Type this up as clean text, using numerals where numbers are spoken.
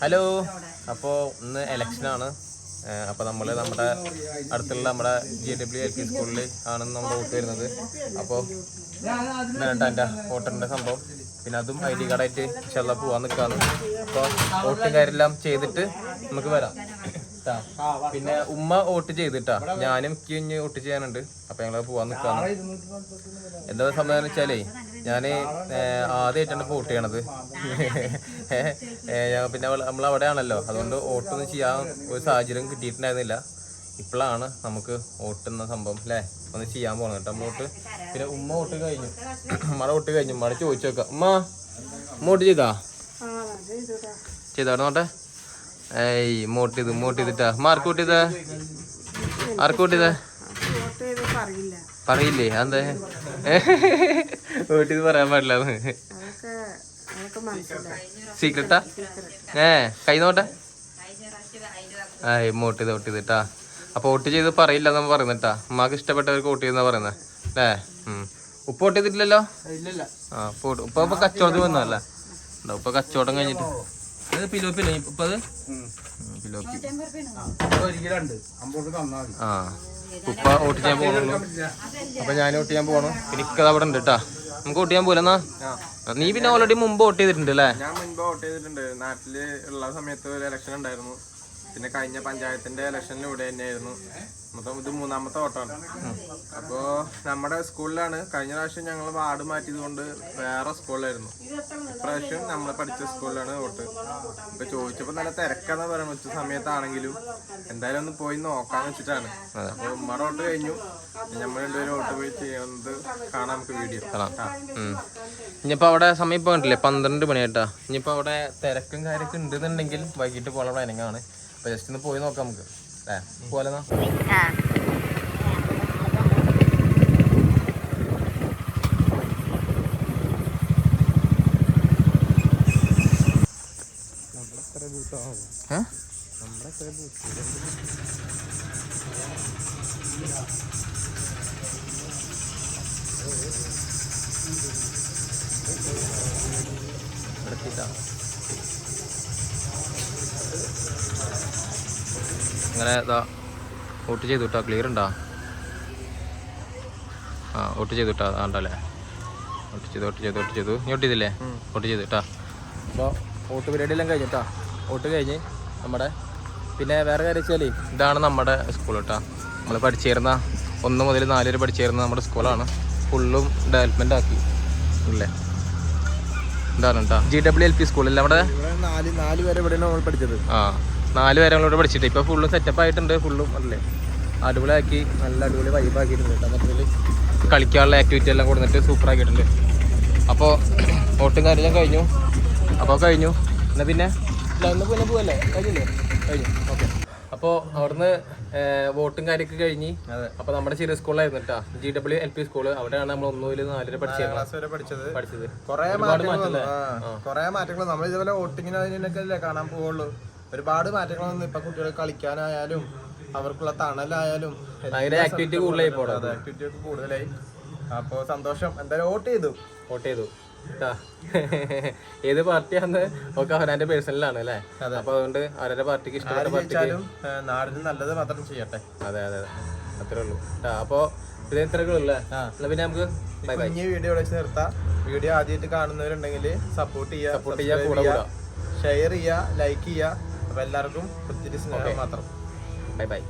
Hello. അപ്പോൾ ഇന്ന് ഇലക്ഷനാണ്. അപ്പോൾ നമ്മൾ നമ്മുടെ അടുത്തുള്ള നമ്മുടെ GWLP സ്കൂളിൽ ആണ് നമ്മൾ വോട്ട് വരുന്നത്. അപ്പോൾ ഇതാണ് എൻ്റെ വോട്ടറിൻ്റെ സംഭവം. പിന്നെ അതും ID കാർഡായിട്ട് ഇൻഷാല്ലാ പോകാൻ നിൽക്കാന്ന്. അപ്പോൾ വോട്ടും കാര്യമെല്ലാം ചെയ്തിട്ട് നമുക്ക് വരാം. പിന്നെ ഉമ്മ വോട്ട് ചെയ്തിട്ടാ, ഞാനും ഇനി വോട്ട് ചെയ്യാനുണ്ട്. അപ്പോൾ ഞങ്ങൾ പോകാൻ നിൽക്കാന്ന്. എന്താ സംഭവം എന്ന് വെച്ചാലേ, ഞാൻ ആദ്യമായിട്ടാണ് വോട്ട് ചെയ്യണത്. പിന്നെ നമ്മളവിടെ ആണല്ലോ, അതുകൊണ്ട് വോട്ടൊന്നും ചെയ്യാൻ ഒരു സാഹചര്യം കിട്ടിയിട്ടുണ്ടായിരുന്നില്ല. ഇപ്പോഴാണ് നമുക്ക് വോട്ടുന്ന സംഭവം അല്ലേ ഒന്ന് ചെയ്യാൻ പോകുന്നത് കേട്ടോ നമ്മൾ വോട്ട്. പിന്നെ ഉമ്മ വോട്ട് കഴിഞ്ഞു, ഉമ്മയുടെ വോട്ട് കഴിഞ്ഞു. ഉമ്മയുടെ ചോദിച്ചു നോക്കാം. ഉമ്മ വോട്ട് ചെയ്തോട്ടെ. ഏയ് വോട്ട് ചെയ്തിട്ടാ. മാർക്ക് വോട്ട് ചെയ്തേ? ആർക്ക് വോട്ട് ചെയ്തേ? പറയില്ലേ? അതെ വോട്ട് ചെയ്ത് പറയാൻ പാടില്ല. സീക്രട്ടാ? കൈ നോട്ടെ. വോട്ട് ചെയ്തിട്ടാ. അപ്പൊ വോട്ട് ചെയ്ത് പറയില്ല നമ്മൾ പറയുന്നിട്ടാ. ഉമ്മാക്ക് ഇഷ്ടപ്പെട്ടവർക്ക് വോട്ട് ചെയ്യുന്ന പറയുന്നത് അല്ലേ? ഉപ്പ് വോട്ട് ചെയ്തിട്ടില്ലല്ലോ? ഉപ്പ ഇപ്പൊ കച്ചവടത്തിന് വന്നതല്ലേ? ഉപ്പ കച്ചവടം കഴിഞ്ഞിട്ട് പിലോപ്പില്ലേ ഇപ്പൊ? അത് പിലോപ്പി. ഉപ്പ വോട്ട് ചെയ്യാൻ പോകുന്നുള്ളൂ. അപ്പൊ ഞാൻ വോട്ട് ചെയ്യാൻ പോകണം. പിന്നെ ഇക്കത് അവിടെ ഉണ്ട് കേട്ടാ. നമുക്ക് വോട്ട് ചെയ്യാൻ പോലെന്നാ. നീ പിന്നെ ഓൾറെഡി മുമ്പ് വോട്ട് ചെയ്തിട്ടുണ്ട് അല്ലേ? ഞാൻ മുൻപ് വോട്ട് ചെയ്തിട്ടുണ്ട്. നാട്ടില് ഉള്ള സമയത്ത് ഒരു ഇലക്ഷൻ ഉണ്ടായിരുന്നു. പിന്നെ കഴിഞ്ഞ പഞ്ചായത്തിന്റെ ഇലക്ഷനിലൂടെ തന്നെയായിരുന്നു. മൊത്തം ഇത് 3ാമത്തെ വോട്ടാണ്. അപ്പോൾ നമ്മുടെ സ്കൂളിലാണ്. കഴിഞ്ഞ പ്രാവശ്യം ഞങ്ങൾ വാർഡ് മാറ്റിയത് കൊണ്ട് വേറെ സ്കൂളിലായിരുന്നു. ഇപ്രാവശ്യം നമ്മൾ പഠിച്ച സ്കൂളിലാണ് വോട്ട്. ഇപ്പൊ ചോദിച്ചപ്പോൾ നല്ല തിരക്കാന്ന് പറയുന്നത്. ഉച്ച സമയത്താണെങ്കിലും എന്തായാലും ഒന്ന് പോയി നോക്കാന്ന് വെച്ചിട്ടാണ്. അപ്പോൾ ഉമ്മയുടെ വോട്ട് കഴിഞ്ഞു. നമ്മൾ രണ്ടുപേരും വോട്ട് പോയി ചെയ്യുന്നത് കാണാം നമുക്ക് വീഡിയോ. ഇനിയിപ്പോൾ അവിടെ സമയം ഇപ്പോൾ കണ്ടില്ലേ 12 മണിയായിട്ടാ. ഇനിയിപ്പോൾ അവിടെ തിരക്കും കാര്യമൊക്കെ ഉണ്ടെന്നുണ്ടെങ്കിൽ വൈകിട്ട് പോകാനുള്ള പ്ലാനിങ്ങാണ്. അപ്പോൾ ജസ്റ്റ് ഒന്ന് പോയി നോക്കാം നമുക്ക് അല്ലേ? പോലെന്നാ. അങ്ങനെ ഇതാ വോട്ട് ചെയ്തു കേട്ടോ. ക്ലിയർ ഉണ്ടോ? വോട്ട് ചെയ്തു കേട്ടോ. ആണ്ടല്ലേ വോട്ട് ചെയ്തു. നീ വോട്ട് ചെയ്തില്ലേ? വോട്ട് ചെയ്തു കേട്ടോ. അപ്പോൾ വോട്ട് പരിപാടിയെല്ലാം കഴിഞ്ഞിട്ടാ. വോട്ട് കഴിഞ്ഞ് നമ്മുടെ പിന്നെ വേറെ കാര്യം വെച്ചാൽ ഇതാണ് നമ്മുടെ സ്കൂൾ കേട്ടോ. നമ്മൾ പഠിച്ചിരുന്ന 1 മുതൽ 4 വരെ പഠിച്ചിരുന്ന നമ്മുടെ സ്കൂളാണ്. ഫുള്ളും ഡെവലപ്മെൻ്റ് ആക്കി ഇല്ലേ? ഇതാണ് കേട്ടോ GWLP സ്കൂളില്ല നമ്മുടെ. 4 വരെ ഇവിടെ നമ്മൾ പഠിച്ചത്. 4 വരെ നമ്മളിവിടെ പഠിച്ചിട്ട് ഇപ്പോൾ ഫുള്ളും സെറ്റപ്പ് ആയിട്ടുണ്ട്. ഫുള്ളും അല്ലേ അടിപൊളിയാക്കി, നല്ല അടിപൊളി വൈബാക്കിയിട്ടുണ്ട് കേട്ടോ. മറ്റൊരു കളിക്കാനുള്ള ആക്ടിവിറ്റി എല്ലാം കൊടുത്തിട്ട് സൂപ്പർ ആക്കിയിട്ടുണ്ട്. അപ്പോൾ വോട്ടും കാര്യമെല്ലാം കഴിഞ്ഞു. എന്നാൽ പിന്നെ ഒന്ന് പിന്നെ പോവല്ലേ? കഴിഞ്ഞില്ലേ? കഴിഞ്ഞു. ഓക്കെ. അപ്പോൾ അവിടുന്ന് വോട്ടും കാര്യമൊക്കെ കഴിഞ്ഞ്. അപ്പോൾ നമ്മുടെ ചെറിയ സ്കൂളിലായിരുന്നു കേട്ടോ, GWLP സ്കൂള്. അവിടെയാണ് നമ്മൾ 1 മുതൽ 4 വരെ പഠിച്ചത്. കുറേ മാറ്റങ്ങൾ നമ്മൾ ഇതുപോലെ വോട്ടിങ്ങിന് അതിനൊക്കെ കാണാൻ പോവുള്ളൂ. ഒരുപാട് മാറ്റങ്ങളൊന്നും ഇപ്പൊ കുട്ടികൾ കളിക്കാനായാലും അവർക്കുള്ള തണലായാലും ആക്ടിവിറ്റി കൂടുതലായി കൂടുതലായി. അപ്പൊ സന്തോഷം. എന്തായാലും വോട്ട് ചെയ്തു ഏത് പാർട്ടിയാന്ന് ഒക്കെ അവരുടെ പേഴ്സണലാണ് അല്ലേ? അപ്പൊ അതുകൊണ്ട് അവരുടെ പാർട്ടിക്ക് ഇഷ്ടപ്പെട്ട പാർട്ടിക്ക് നാടിന് നല്ലത് മാത്രം ചെയ്യട്ടെ. അതെ അത്രേ ഉള്ളൂ. അപ്പൊ ഇത് ഇത്രയൊക്കെ ഉള്ളൂ അല്ലേ? പിന്നെ നമുക്ക് ഈ വീഡിയോ വിളിച്ച് നിർത്താം. വീഡിയോ ആദ്യമായിട്ട് കാണുന്നവരുണ്ടെങ്കിൽ സപ്പോർട്ട് ചെയ്യുക, ഷെയർ ചെയ്യുക, ലൈക്ക് ചെയ്യുക. അപ്പൊ എല്ലാവർക്കും ഒത്തിരി സ്നേഹം മാത്രം. ബൈ.